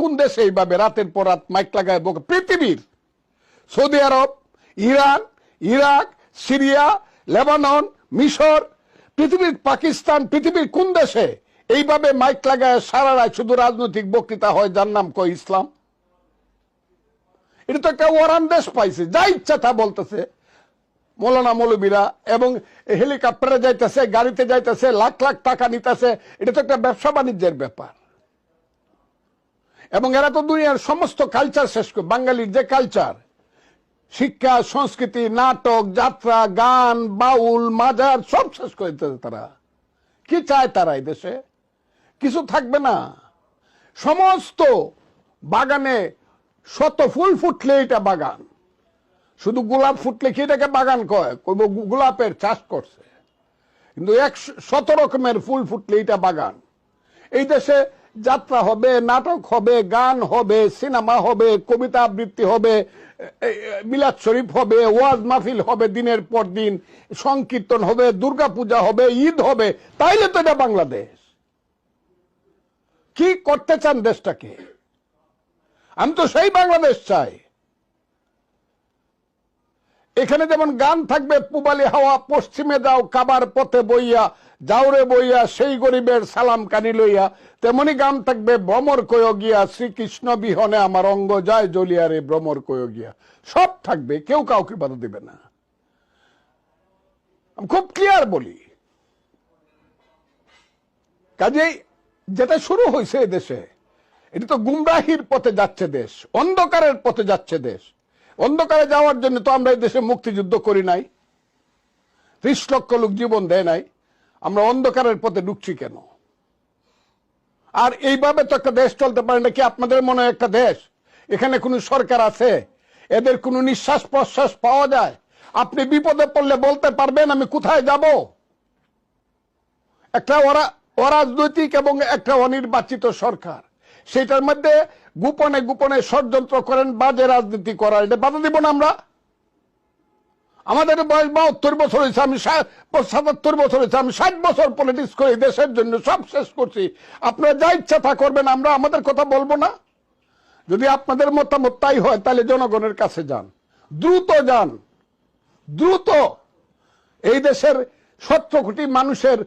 কোন দেশে এইভাবে রাতের পর রাত মাইক লাগায় বকে? পৃথিবীর সৌদি আরব, ইরান, ইরাক, সিরিয়া, লেবানন, মিশর, পৃথিবীর পাকিস্তান, পৃথিবীর কোন দেশে এইভাবে মাইক লাগায় সারা রাত শুধু রাজনৈতিক বক্তৃতা হয় যার নাম কয় ইসলাম? এটা তো একটা ওয়ারান দেশ পাইছে, যা ইচ্ছা তা বলতেছে মৌলানা মৌলবীরা, এবং হেলিকপ্টারে যাইতেছে, গাড়িতে যাইতেছে, লাখ লাখ টাকা নিতেছে। এটা তো একটা ব্যবসা বাণিজ্যের ব্যাপার। এবং এরা তো দুনিয়ার সমস্ত কালচার শেষ করে, বাঙালির যে কালচার, শিক্ষা, সংস্কৃতি, নাটক, যাত্রা, গান, বাউল, মাজার সব শেষ করে দিতেছে তারা। কি চায় তারা এই দেশে? কিছু থাকবে না। সমস্ত বাগানে শত ফুল ফুটলে এটা বাগান, শুধু গোলাপ ফুটলে কি এটাকে বাগান কয়? গোলাপের চাষ করছে, কিন্তু 100 রকমের ফুল ফুটলে এটা বাগান। এই দেশে যাত্রা হবে, নাটক হবে, গান হবে, সিনেমা হবে, কবিতা আবৃত্তি হবে, মিলাদ শরীফ হবে, ওয়াজ মাহফিল হবে, দিনের পর দিন সংকীর্তন হবে, দুর্গাপূজা হবে, ঈদ হবে। তাইলে তো এটা বাংলাদেশ। কি করতে চান দেশটাকে? আমি তো সেই বাংলাদেশ চাই। এখানে যেমন গান থাকবে, পুবালি হাওয়া পশ্চিমে যাও কাবার পথে বইয়া, যাওরে বইয়া সেই গরিবের সালাম কানি লইয়া, তেমনি গান থাকবে ভ্রমর কয় গিয়া, শ্রীকৃষ্ণ বিহনে আমার অঙ্গ যায় জ্বলিয়া রে ভ্রমর কয় গিয়া। সব থাকবে, কেউ কাউকে বাধা দিবে না। আমি খুব ক্লিয়ার বলি। কাজেই যেটা শুরু হয়েছে দেশে, এটা তো গুমরাহির পথে যাচ্ছে দেশ, অন্ধকারের পথে যাচ্ছে দেশ। অন্ধকারে যাওয়ার জন্য তো আমরা এই দেশে মুক্তিযুদ্ধ করি নাই, 30 লক্ষ লোক জীবন দেয় নাই। আমরা অন্ধকারের পথে ঢুকছি কেন? আর এইভাবে তো একটা দেশ চলতে পারে না। কি আপনাদের মনে একটা দেশ, এখানে কোনো সরকার আছে? এদের কোনো নিঃশ্বাস প্রশ্বাস পাওয়া যায়? আপনি বিপদে পড়লে বলতে পারবেন আমি কোথায় যাব? একটা অরাজনৈতিক এবং একটা অনির্বাচিত সরকার, সেটার মধ্যে গোপনে গোপনে ষড়যন্ত্র করেন, বাজে রাজনীতি করার, এটা বাধা দিব না আমরা? আমাদের বয়স 72 বছর হয়েছে, আমি 77 বছর হয়েছে, আমি 60 বছর পলিটিক্স করে দেশের জন্য সব শেষ করছি। আপনারা যা ইচ্ছা তা করবেন, আমরা আমাদের কথা বলবো না? যদি আপনাদের মতামত তাই হয়, তাহলে জনগণের কাছে যান, দ্রুত যান, দ্রুত। এই দেশের 17 কোটি মানুষের